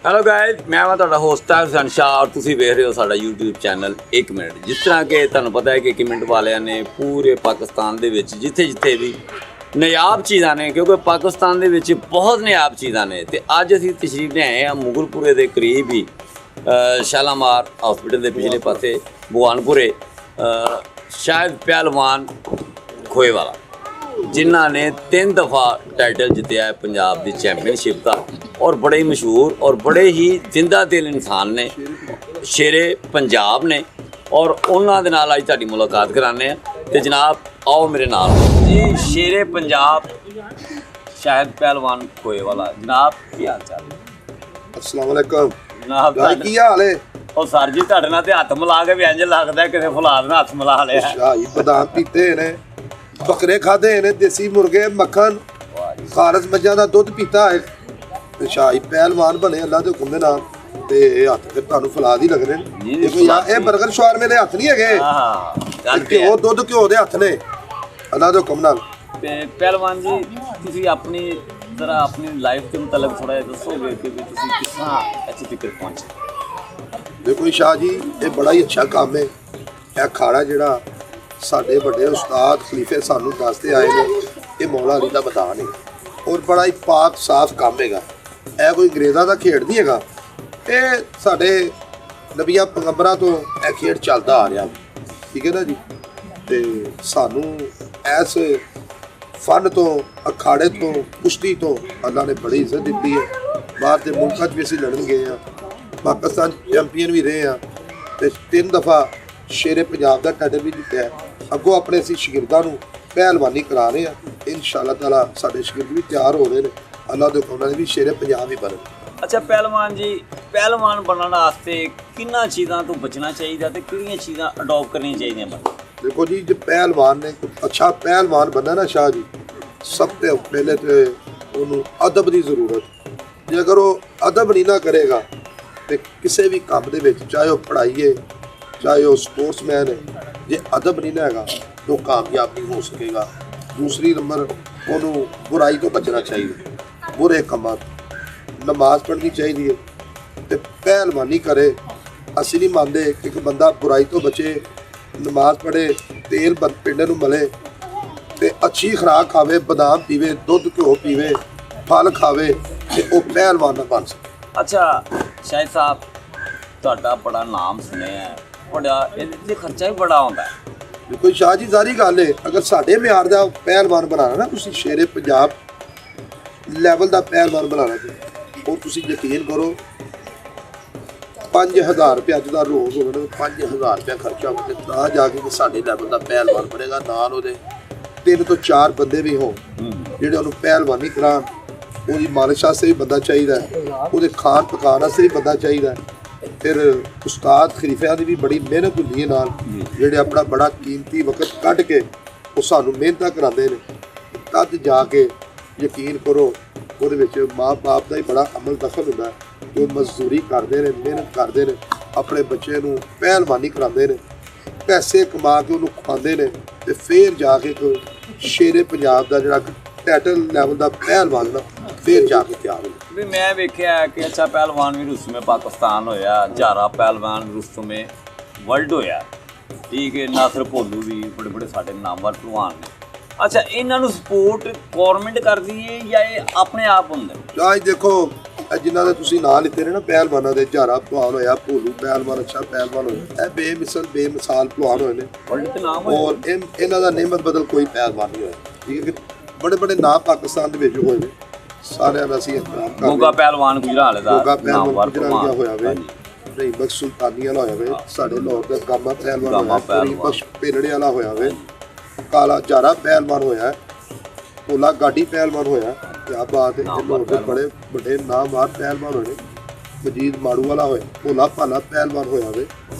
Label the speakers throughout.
Speaker 1: Hello guys, ਮੈਂ ਤੁਹਾਡਾ host ਹਾਂ ਹੁਸੈਨ ਸ਼ਾਹ ਔਰ ਤੁਸੀਂ ਵੇਖ ਰਹੇ ਹੋ ਸਾਡਾ YouTube ਚੈਨਲ 1 ਮਿੰਟ। ਜਿਸ ਤਰ੍ਹਾਂ ਕਿ ਤੁਹਾਨੂੰ ਪਤਾ ਹੈ ਕਿ 1 ਮਿੰਟ ਵਾਲਿਆਂ ਨੇ ਪੂਰੇ ਪਾਕਿਸਤਾਨ ਦੇ ਵਿੱਚ ਜਿੱਥੇ ਵੀ ਨਾਯਾਬ ਚੀਜ਼ਾਂ ਨੇ, ਕਿਉਂਕਿ ਪਾਕਿਸਤਾਨ ਦੇ ਵਿੱਚ ਬਹੁਤ ਨਾਯਾਬ ਚੀਜ਼ਾਂ ਨੇ, ਤੇ ਅੱਜ ਅਸੀਂ ਤਸ਼ਰੀਫ ਲਿਆਏ ਹਾਂ ਮੁਗਲਪੁਰੇ ਦੇ ਕਰੀਬ ਹੀ ਸ਼ਾਲਾਮਾਰ ਹਸਪੀਟਲ ਦੇ ਪਿਛਲੇ ਪਾਸੇ ਭਗਵਾਨਪੁਰੇ ਸ਼ਾਹਿਦ ਪਹਿਲਵਾਨ ਖੋਏਵਾਲਾ, ਜਿਨ੍ਹਾਂ ਨੇ 3 ਦਫਾ टाइटल जितया है पंजाब की चैंपीयनशिप का और बड़े ही मशहूर और बड़े ही जिंदा दिल इंसान ने, शेरे पंजाब ने। और उन्होंने दे नाल अज तुहाडी मुलाकात कराने ते जनाब आओ मेरे नाल जी। शेरे पंजाब शाहिद पहलवान खोएवाला, जनाब की हाल चाल?
Speaker 2: अस्सलाम वालेकुम
Speaker 1: जनाब
Speaker 2: की हाल है?
Speaker 1: और सर जी तुहाडे नाल ते हत्थ मिला के भी इंज लगदा है किसी फौलाद ने हत्थ मिला लिया।
Speaker 2: शाही बादाम पीते ने, बकरे खाते ने, देसी मुर्गे, मक्खन, खारस मज्जां दा दुध पीता है ते शाही पहलवान बने अल्लाह दे हुक्म दे नाल। ते हत्थ फिर तुहानू फलाद ही लगने ने। देखो यार ये बर्गर शवारमे दे हत्थ नहीं हैगे, घ्यो दुध घ्यो दे हत्थ ने अल्लाह दे हुक्म नाल।
Speaker 1: ते पहलवान जी तुसी अपनी जरा अपनी लाइफ के मुतालिक थोड़ा दसोगे कि तुसी किस तरह इत्थे तक पहुंचे?
Speaker 2: देखो शाह जी ये बड़ा ही अच्छा काम है। यह खाड़ा जिहड़ा साडे वड्डे उस्ताद खलीफे सानू दसदे आए ने, ये मौला अली दा मैदान है और बड़ा ही पाक साफ काम हैगा। यह कोई अंग्रेज़ां दा खेड नहीं हैगा, ये साडे नबियां पैगंबरां तो यह खेड चलदा आ रहा, ठीक है ना जी। ते सानू इस फन तो, अखाड़े तो, कुश्ती तो अल्लाह ने बड़ी इज्जत दी है। बाहर के मुल्कों भी असीं लड़न गए हैं, पाकिस्तान चैंपीयन भी रहे हैं ते 3 दफ़ा शेरे पंजाब का टाइटल भी जितया है। अगों अपने असीं शागिर्दां नूं पहलवानी करा रहे हैं, इंशाअल्लाह ताला साडे शागिर्द भी तैयार हो रहे हैं, अल्लाह दे हुक्म नाल भी शेरे पंजाब ही बने।
Speaker 1: अच्छा पहलवान जी, पहलवान बनने वास्ते किन्ना चीज़ां तो बचना चाहिए ते किहड़ियां चीज़ां अडॉप्ट करनियां चाहिए बंदे?
Speaker 2: देखो जी, जो पहलवान ने अच्छा पहलवान बनना ना शाह जी, सब तो पहले तो उन्होंने अदब की जरूरत। जे अगर वो अदब नहीं ना करेगा तो किसी भी काम दे विच, चाहे वो पढ़ाई है चाहे वो स्पोर्ट्समैन है, जे अदब नहीं ना हैगा तो कामयाब नहीं हो सकेगा। दूसरी नंबर उन्होंने बुराई तो बचना चाहिए, बुरे कामों तो नमाज पढ़नी चाहिए तो पहलवानी करे। असीं नहीं मानते कि एक बंदा बुराई तो बचे, नमाज पढ़े, तेल पिंड नूं मले ते अच्छी खुराक खावे, बादाम पीवे, दुध घ्यो पीवे, फल खावे ते वो पहलवान ना बन सके।
Speaker 1: अच्छा शाहिद साहब, तुहाडा बड़ा नाम सुनिया है, बड़ा इहदे खर्चा भी बड़ा आउंदा है।
Speaker 2: देखो शाह जी सारी गल है, अगर साडे म्यार दा पहलवान बनाना ना, तुसीं शेरे पंजाब लैवल दा पहलवान बनाना चाहिए, और तुसीं यकीन करो 5000 रुपया अज दा रोज होवे, 5000 रुपया खर्चा होवे तां जाके साडे लैवल दा पहलवान बनेगा। नाल ओहदे 3 तो 4 बंदे भी होण जिहड़े ओहनूं पहलवानी कराण, ओहदी मालिश वास्ते भी बंदा चाहिदा है, ओहदे खान पकान वास्ते भी बंदा चाहिदा है। फिर उस्ताद खलीफिਆਂ ਦੀ भी बड़ी मेहनत ਹੁੰਦੀ ਹੈ ਨਾਲ, ਜਿਹੜੇ ਆਪਣਾ बड़ा कीमती वक्त ਕੱਢ के ਉਹ ਸਾਨੂੰ ਮਿਹਨਤਾਂ ਕਰਾਉਂਦੇ ਨੇ, ਤਦ ਜਾ ਕੇ ਯਕੀਨ ਕਰੋ ਉਹਦੇ ਵਿੱਚ ਮਾਂ ਬਾਪ ਦਾ ਹੀ ਬੜਾ ਅਮਲ ਦਖਲ ਹੁੰਦਾ ਹੈ। ਜੋ ਮਜ਼ਦੂਰੀ ਕਰਦੇ ਨੇ, ਮਿਹਨਤ ਕਰਦੇ ਨੇ, ਆਪਣੇ ਬੱਚੇ ਨੂੰ ਪਹਿਲਵਾਨੀ ਕਰਾਉਂਦੇ ਨੇ, ਪੈਸੇ ਕਮਾ ਕੇ ਉਹਨੂੰ ਖਵਾਉਂਦੇ ਨੇ, ਤੇ ਫਿਰ ਜਾ ਕੇ ਸ਼ੇਰੇ ਪੰਜਾਬ ਦਾ ਜਿਹੜਾ टाइटल लैवल का पहलवान ना फिर जाके तैयार हो।
Speaker 1: भी मैं वेख्या कि अच्छा पहलवान भी रुस्तमे पाकिस्तान होया, जारा पहलवान रुस्तमे वर्ल्ड होया, ठीक है, नासिर भोलू भी बड़े बड़े साढ़े नामवर पहलवान ने। अच्छा इन्हां नूं सपोर्ट गौरमेंट करदी है या ये अपने आप हुंदे?
Speaker 2: आज देखो जिन्हां दे तुसीं नाम लिते ने ना पहलवानां दे, जारा पहलवान होया, भोलू पहलवान, अच्छा पहलवान होया, ये बेमिसाल पहलवान होए ने
Speaker 1: वर्ल्ड ते नाम होया,
Speaker 2: और इन्हां दा नेमत बदल कोई पहलवान नहीं होया, ठीक है। बड़े बड़े नाम पाकिस्तान दे विच होए ने, सारे दा असीं एहतराम करदे।
Speaker 1: गोगा पहलवान गुजराल दा
Speaker 2: गोगा पहलवान
Speaker 1: नामवर
Speaker 2: गुजराल होया वे,
Speaker 1: हाँ
Speaker 2: नहीं बस सुल्तानी वाला होया वे, साडे लाहौर दा गामा पहलवान होया, करीम बख्श पेरड़े वाला होया वे, काला जारा पहलवान होया, भोला गाड़ी पहलवान होया। क्या बात है, लाहौर दे बड़े बड़े नामवर पहलवान होए, मजीद माड़ू वाला होया, भोला भाला पहलवान होया वे।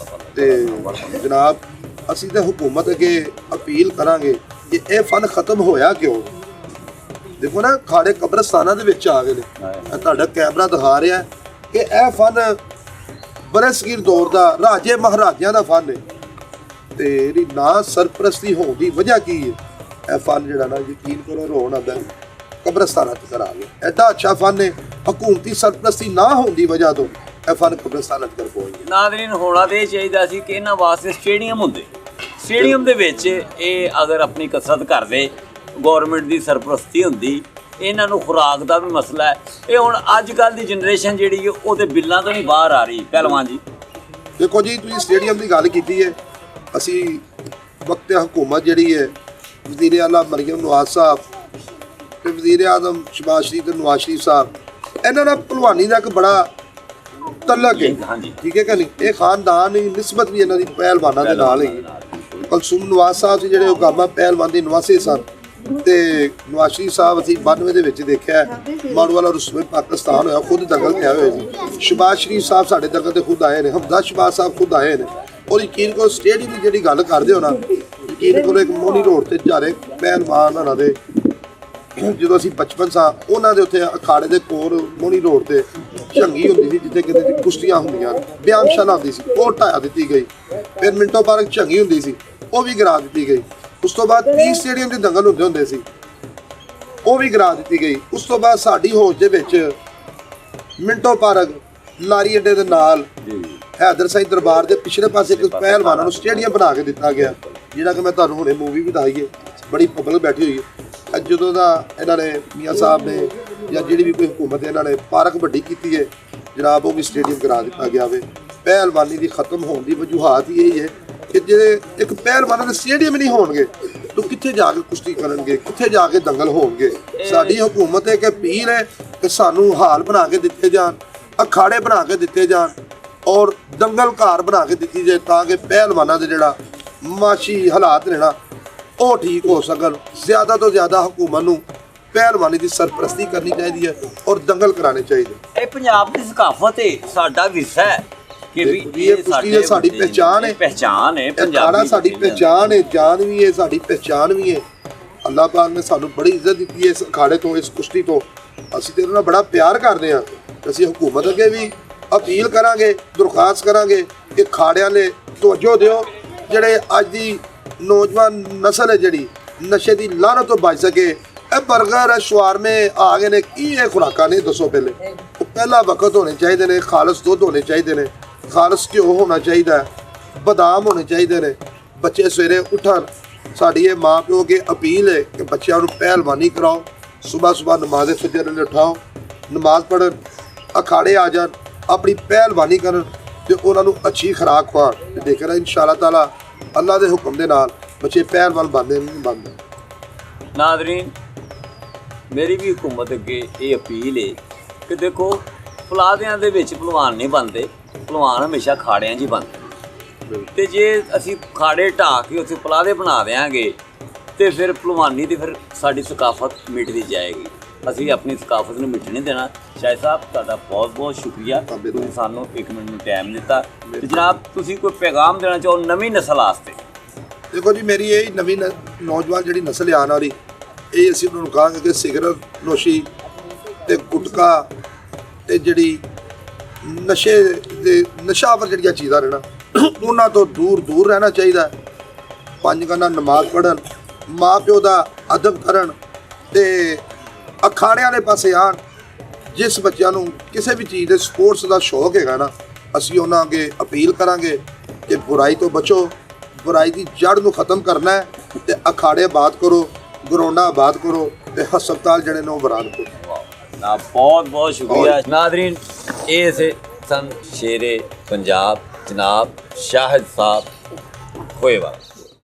Speaker 2: ते जनाब असीं ते हुकूमत अगे अपील करांगे कि यह फन खत्म होया क्यों? देखो ना खाड़े कब्रस्ताना दे विच आ गए ने, तुहाडा कैमरा दिखा रहा है कि यह फन बरसगीर दौर का राजे महाराजियां का फन है ते इहदी ना सरपरस्ती होने की वजह की है। यह फन जिहड़ा ना यकीन करो रोन आंदा ਕਬਰਸਤਾਨਾਂ ਤੱਕ ਆ ਗਿਆ। ਐਡਾ ਅੱਛਾ ਫਨ ਹੈ, ਹਕੂਮਤੀ ਸਰਪ੍ਰਸਤੀ ਨਾ ਹੋਣ ਦੀ ਵਜ੍ਹਾ ਤੋਂ ਇਹ ਫਨ ਕਬਰਸਤਾਨਾਂ ਤੱਕ ਪਹੁੰਚ ਗਿਆ।
Speaker 1: ਨਾਜ਼ਰੀਨ, ਹੋਣਾ ਤੇ ਇਹ ਚਾਹੀਦਾ ਸੀ ਕਿ ਇਹਨਾਂ ਵਾਸਤੇ ਸਟੇਡੀਅਮ ਹੁੰਦੇ, ਸਟੇਡੀਅਮ ਦੇ ਵਿੱਚ ਇਹ ਅਗਰ ਆਪਣੀ ਕਸਰਤ ਕਰਦੇ, ਗੌਰਮੈਂਟ ਦੀ ਸਰਪ੍ਰਸਤੀ ਹੁੰਦੀ, ਇਹਨਾਂ ਨੂੰ ਖੁਰਾਕ ਦਾ ਵੀ ਮਸਲਾ ਹੈ। ਇਹ ਹੁਣ ਅੱਜ ਕੱਲ੍ਹ ਦੀ ਜਨਰੇਸ਼ਨ ਜਿਹੜੀ ਹੈ ਉਹ ਤੇ ਬਿੱਲਾਂ ਤੋਂ ਨਹੀਂ ਬਾਹਰ ਆ ਰਹੀ। ਪਹਿਲਵਾਨ ਜੀ
Speaker 2: ਦੇਖੋ ਜੀ, ਤੁਸੀਂ ਸਟੇਡੀਅਮ ਦੀ ਗੱਲ ਕੀਤੀ ਹੈ, ਅਸੀਂ ਵਕਤ ਹਕੂਮਤ ਜਿਹੜੀ ਹੈ ਵਜ਼ੀਰ ਆਲਾ ਮਰੀਮ ਨਵਾਜ਼ ਸਾਹਿਬ ਤੇ ਵਜ਼ੀਰ ਆਜ਼ਮ ਸ਼ਹਿਬਾਜ਼ ਸ਼ਰੀਫ ਤੇ ਨਵਾਜ਼ ਸ਼ਰੀਫ ਸਾਹਿਬ, ਇਹਨਾਂ ਨਾਲ ਭਲਵਾਨੀ ਦਾ ਇੱਕ ਬੜਾ ਤਲਕ ਹੈ।
Speaker 1: ਹਾਂਜੀ,
Speaker 2: ਠੀਕ ਹੈ ਕਿ ਨਹੀਂ? ਇਹ ਖਾਨਦਾਨ ਦੀ ਨਿਸਬਤ ਵੀ ਇਹਨਾਂ ਦੀ ਪਹਿਲਵਾਨਾਂ ਦੇ ਨਾਲ ਹੈਗੀ। ਕਲਸੂਮ ਨਵਾਜ਼ ਸਾਹਿਬ ਸੀ ਜਿਹੜੇ ਉਹ ਗਾਮਾ ਪਹਿਲਵਾਨ ਦੇ ਨਿਵਾਸੀ ਸਨ, ਤੇ ਨਵਾਜ਼ ਸ਼ਰੀਫ ਸਾਹਿਬ ਅਸੀਂ 92 ਦੇ ਵਿੱਚ ਦੇਖਿਆ ਮਾੜੂਵਾਲਾ ਰਸੂਲ ਪਾਕਿਸਤਾਨ ਹੋਇਆ, ਖੁਦ ਦੰਗਲ ਤੇ ਆਏ ਹੋਏ ਸੀ। ਸ਼ਹਿਬਾਜ਼ ਸ਼ਰੀਫ ਸਾਹਿਬ ਸਾਡੇ ਦੰਗਲ ਤੇ ਖੁਦ ਆਏ ਨੇ, ਹਮਜ਼ਾ ਸ਼ਹਿਬਾਜ਼ ਸਾਹਿਬ ਖੁਦ ਆਏ ਨੇ। ਔਰ ਯਕੀਨ ਕਰੋ ਸਟੇਡੀਅਮ ਦੀ ਜਿਹੜੀ ਗੱਲ ਕਰਦੇ ਹੋ ਨਾ, ਯਕੀਨ ਕਰੋ ਇੱਕ ਮੋਨੀ ਰੋਡ ਤੇ ਚਾਰੇ ਪਹਿਲਵਾਨ ਉਹਨਾਂ ਦੇ, ਜਦੋਂ ਅਸੀਂ ਬਚਪਨ ਸਾਂ ਉਹਨਾਂ ਦੇ ਉੱਥੇ ਅਖਾੜੇ ਦੇ ਕੋਲ ਮੋਨੀ ਰੋਡ ਤੇ ਝੰਗੀ ਹੁੰਦੀ ਸੀ, ਜਿੱਥੇ ਕਿਤੇ ਕੁਸ਼ਤੀਆਂ ਹੁੰਦੀਆਂ, ਬਿਆਨਸ਼ਾਲਾ ਹੁੰਦੀ ਸੀ, ਉਹ ਢਾਹ ਦਿੱਤੀ ਗਈ। ਫਿਰ ਮਿੰਟੋ ਪਾਰਕ ਝੰਗੀ ਹੁੰਦੀ ਸੀ, ਉਹ ਵੀ ਗਿਰਾ ਦਿੱਤੀ ਗਈ। ਉਸ ਤੋਂ ਬਾਅਦ 30 ਸਟੇਡੀਅਮ ਦੇ ਦੰਗਲ ਹੁੰਦੇ ਸੀ, ਉਹ ਵੀ ਗਿਰਾ ਦਿੱਤੀ ਗਈ। ਉਸ ਤੋਂ ਬਾਅਦ ਸਾਡੀ ਹੋਸ਼ ਦੇ ਵਿੱਚ ਮਿੰਟੋ ਪਾਰਕ ਲਾਰੀ ਅੱਡੇ ਦੇ ਨਾਲ ਹੈਦਰ ਸਾਈਂ ਦਰਬਾਰ ਦੇ ਪਿਛਲੇ ਪਾਸੇ ਇੱਕ ਪਹਿਲਵਾਨਾਂ ਨੂੰ ਸਟੇਡੀਅਮ ਬਣਾ ਕੇ ਦਿੱਤਾ ਗਿਆ, ਜਿਹੜਾ ਕਿ ਮੈਂ ਤੁਹਾਨੂੰ ਹੁਣੇ ਮੂਵੀ ਵੀ ਦਿਖਾਈ ਹੈ, ਬੜੀ ਪਬਲਿਕ ਬੈਠੀ ਹੋਈ ਹੈ। ਅੱਜ ਜਦੋਂ ਦਾ ਇਹਨਾਂ ਨੇ ਮੀਆਂ ਸਾਹਿਬ ਨੇ ਜਾਂ ਜਿਹੜੀ ਵੀ ਕੋਈ ਹਕੂਮਤ ਇਹਨਾਂ ਨੇ ਪਾਰਕ ਵੱਡੀ ਕੀਤੀ ਹੈ ਜਨਾਬ, ਉਹ ਵੀ ਸਟੇਡੀਅਮ ਕਰਾ ਦਿੱਤਾ ਗਿਆ ਵੇ। ਪਹਿਲਵਾਨੀ ਦੀ ਖਤਮ ਹੋਣ ਦੀ ਵਜੂਹਾਤ ਹੀ ਇਹ ਹੈ ਕਿ ਜਿਹੜੇ ਇੱਕ ਪਹਿਲਵਾਨਾਂ ਦੇ ਸਟੇਡੀਅਮ ਨਹੀਂ ਹੋਣਗੇ ਤਾਂ ਕਿੱਥੇ ਜਾ ਕੇ ਕੁਸ਼ਤੀ ਕਰਨਗੇ, ਕਿੱਥੇ ਜਾ ਕੇ ਦੰਗਲ ਹੋਣਗੇ। ਸਾਡੀ ਹਕੂਮਤ ਹੈ ਕਿ ਅਪੀਲ ਹੈ ਕਿ ਸਾਨੂੰ ਹਾਲ ਬਣਾ ਕੇ ਦਿੱਤੇ ਜਾਣ, ਅਖਾੜੇ ਬਣਾ ਕੇ ਦਿੱਤੇ ਜਾਣ ਔਰ ਦੰਗਲ ਘਰ ਬਣਾ ਕੇ ਦਿੱਤੀ ਜਾਏ, ਤਾਂ ਕਿ ਪਹਿਲਵਾਨਾਂ ਦੇ ਜਿਹੜਾ ਮਾਸ਼ੀ ਹਾਲਾਤ ਨੇ ਨਾ ਉਹ ਠੀਕ ਹੋ ਸਕਣ। ਜ਼ਿਆਦਾ ਤੋਂ ਜ਼ਿਆਦਾ ਹਕੂਮਤ ਨੂੰ ਪਹਿਲਵਾਨੀ ਦੀ ਸਰਪ੍ਰਸਤੀ ਕਰਨੀ ਚਾਹੀਦੀ ਹੈ ਔਰ ਦੰਗਲ ਕਰਾਣੇ ਚਾਹੀਦੇ।
Speaker 1: ਇਹ ਪੰਜਾਬ ਦੀ ਸਕਾਫਤ ਹੈ, ਸਾਡਾ ਵਿਰਸਾ ਹੈ ਕਿ ਵੀ
Speaker 2: ਇਹ ਕੁਸ਼ਤੀ ਹੈ, ਸਾਡੀ ਪਹਿਚਾਨ ਹੈ,
Speaker 1: ਪਹਿਚਾਨ ਹੈ
Speaker 2: ਪੰਜਾਬੀ ਸਾਡੀ ਪਹਿਚਾਨ ਹੈ, ਜਾਨ ਵੀ ਹੈ, ਸਾਡੀ ਪਹਿਚਾਨ ਵੀ ਹੈ। ਅੱਲਾਹ ਪਾਕ ਨੇ ਸਾਨੂੰ ਬੜੀ ਇੱਜ਼ਤ ਦਿੱਤੀ ਹੈ ਇਸ ਅਖਾੜੇ ਤੋਂ, ਇਸ ਕੁਸ਼ਤੀ ਤੋਂ। ਅਸੀਂ ਤੇ ਉਹਨਾਂ ਨਾਲ ਬੜਾ ਪਿਆਰ ਕਰਦੇ ਹਾਂ। ਅਸੀਂ ਹਕੂਮਤ ਅੱਗੇ ਵੀ ਅਪੀਲ ਕਰਾਂਗੇ, ਦਰਖਾਸਤ ਕਰਾਂਗੇ ਕਿ ਖਾੜਿਆਂ ਨੇ ਤਵੱਜੋ ਦਿਓ, ਜਿਹੜੇ ਅੱਜ ਦੀ ਨੌਜਵਾਨ ਨਸਲ ਹੈ ਜਿਹੜੀ ਨਸ਼ੇ ਦੀ ਲਾਹਨਤ ਤੋਂ ਬਚ ਸਕੇ। ਇਹ ਬਰਗਰ ਸ਼ਵਾਰਮੇ ਆ ਗਏ ਨੇ, ਕੀ ਇਹ ਖੁਰਾਕਾਂ ਨੇ ਦੱਸੋ? ਉਹ ਪਹਿਲਾ ਵਕਤ ਹੋਣੇ ਚਾਹੀਦੇ ਨੇ, ਖਾਲਸ ਦੁੱਧ ਹੋਣੇ ਚਾਹੀਦੇ ਨੇ, ਖਾਲਸ ਘਿਓ ਹੋਣਾ ਚਾਹੀਦਾ, ਬਦਾਮ ਹੋਣੇ ਚਾਹੀਦੇ ਨੇ। ਬੱਚੇ ਸਵੇਰੇ ਉੱਠਣ, ਸਾਡੀ ਇਹ ਮਾਂ ਪਿਓ ਅੱਗੇ ਅਪੀਲ ਹੈ ਕਿ ਬੱਚਿਆਂ ਨੂੰ ਪਹਿਲਵਾਨੀ ਕਰਾਓ, ਸੁਬਾਹ ਨਮਾਜ਼ ਫਜਰ ਲਈ ਉਠਾਓ, ਨਮਾਜ਼ ਪੜ੍ਹਨ, ਅਖਾੜੇ ਆ ਜਾਣ, ਆਪਣੀ ਪਹਿਲਵਾਨੀ ਕਰਨ ਤੇ ਉਹਨਾਂ ਨੂੰ ਅੱਛੀ ਖੁਰਾਕ ਖਵਾਉਣ। ਤੇ ਦੇਖਣਾ ਇਨਸ਼ਾ ਅੱਲਾਹ ਤਾਲਾ ਅੱਲਾਹ ਦੇ ਹੁਕਮ ਦੇ ਨਾਲ ਬੱਚੇ ਪਹਿਲਵਾਨ ਬਣਦੇ ਨਹੀਂ ਬਣਦੇ।
Speaker 1: ਨਾਜ਼ਰੀਨ, ਮੇਰੀ ਵੀ ਹਕੂਮਤ ਅੱਗੇ ਇਹ ਅਪੀਲ ਹੈ ਕਿ ਦੇਖੋ, ਫਲਾਦਿਆਂ ਦੇ ਵਿੱਚ ਭਲਵਾਨ ਨਹੀਂ ਬਣਦੇ, ਭਲਵਾਨ ਹਮੇਸ਼ਾ ਖਾੜਿਆਂ 'ਚ ਹੀ ਬਣਦੇ। ਤੇ ਜੇ ਅਸੀਂ ਖਾੜੇ ਢਾਹ ਕੇ ਉੱਥੇ ਫਲਾਦੇ ਬਣਾ ਦਿਆਂਗੇ ਤੇ ਫਿਰ ਭਲਵਾਨੀ ਦੀ ਫਿਰ ਸਾਡੀ ਸਕਾਫਤ ਮਿਟਦੀ ਜਾਏਗੀ। ਅਸੀਂ ਆਪਣੀ ਸਕਾਫਤ ਨੂੰ ਮਿਟਣ ਨਹੀਂ ਦੇਣਾ। ਸ਼ਾਹ ਸਾਹਿਬ, ਤੁਹਾਡਾ ਬਹੁਤ ਬਹੁਤ ਸ਼ੁਕਰੀਆ, ਤੁਸੀਂ ਸਾਨੂੰ 1 ਮਿੰਟ ਨੂੰ ਟਾਈਮ ਦਿੱਤਾ। ਤੇ ਜਨਾਬ, ਤੁਸੀਂ ਕੋਈ ਪੈਗਾਮ ਦੇਣਾ ਚਾਹੋ ਨਵੀਂ ਨਸਲ ਵਾਸਤੇ?
Speaker 2: ਦੇਖੋ ਜੀ, ਮੇਰੀ ਇਹ ਨਵੀਂ ਨੌਜਵਾਨ ਜਿਹੜੀ ਨਸਲ ਆਉਣ ਵਾਲੀ, ਇਹ ਅਸੀਂ ਉਹਨਾਂ ਨੂੰ ਕਹਾਂਗੇ ਕਿ ਸਿਗਰਟ ਨੋਸ਼ੀ ਤੇ ਗੁਟਕਾ ਤੇ ਜਿਹੜੀ ਨਸ਼ਾਵਰ ਜਿਹੜੀਆਂ ਚੀਜ਼ਾਂ ਨੇ ਨਾ, ਉਹਨਾਂ ਤੋਂ ਦੂਰ ਰਹਿਣਾ ਚਾਹੀਦਾ। 5 ਗਾਨਾ ਨਮਾਜ਼ ਪੜ੍ਹਨ, ਮਾਂ ਪਿਓ ਦਾ ਅਦਬ ਕਰਨ ਤੇ ਅਖਾੜਿਆਂ ਦੇ ਪਾਸੇ ਆਉਣ। ਜਿਸ ਬੱਚਿਆਂ ਨੂੰ ਕਿਸੇ ਵੀ ਚੀਜ਼ ਦੇ ਸਪੋਰਟਸ ਦਾ ਸ਼ੌਕ ਹੈਗਾ ਨਾ, ਅਸੀਂ ਉਹਨਾਂ ਅੱਗੇ ਅਪੀਲ ਕਰਾਂਗੇ ਕਿ ਬੁਰਾਈ ਤੋਂ ਬਚੋ, ਬੁਰਾਈ ਦੀ ਜੜ ਨੂੰ ਖਤਮ ਕਰਨਾ ਹੈ ਤੇ ਅਖਾੜੇ ਆਬਾਦ ਕਰੋ, ਗਰਾਊਂਡਾਂ ਆਬਾਦ ਕਰੋ ਤੇ ਹਸਪਤਾਲ ਜਿਹੜੇ ਨੇ ਉਹ ਬਰਾਦ ਕਰੋ।
Speaker 1: ਨਾ ਬਹੁਤ ਬਹੁਤ ਸ਼ੁਕਰੀਆ। ਨਾਜ਼ਰੀਨ, ਇਹ ਸਨ ਸ਼ੇਰੇ ਪੰਜਾਬ ਜਨਾਬ ਸ਼ਾਹਿਦ ਸਾਹਿਬ ਹੋਏਵਾਲ।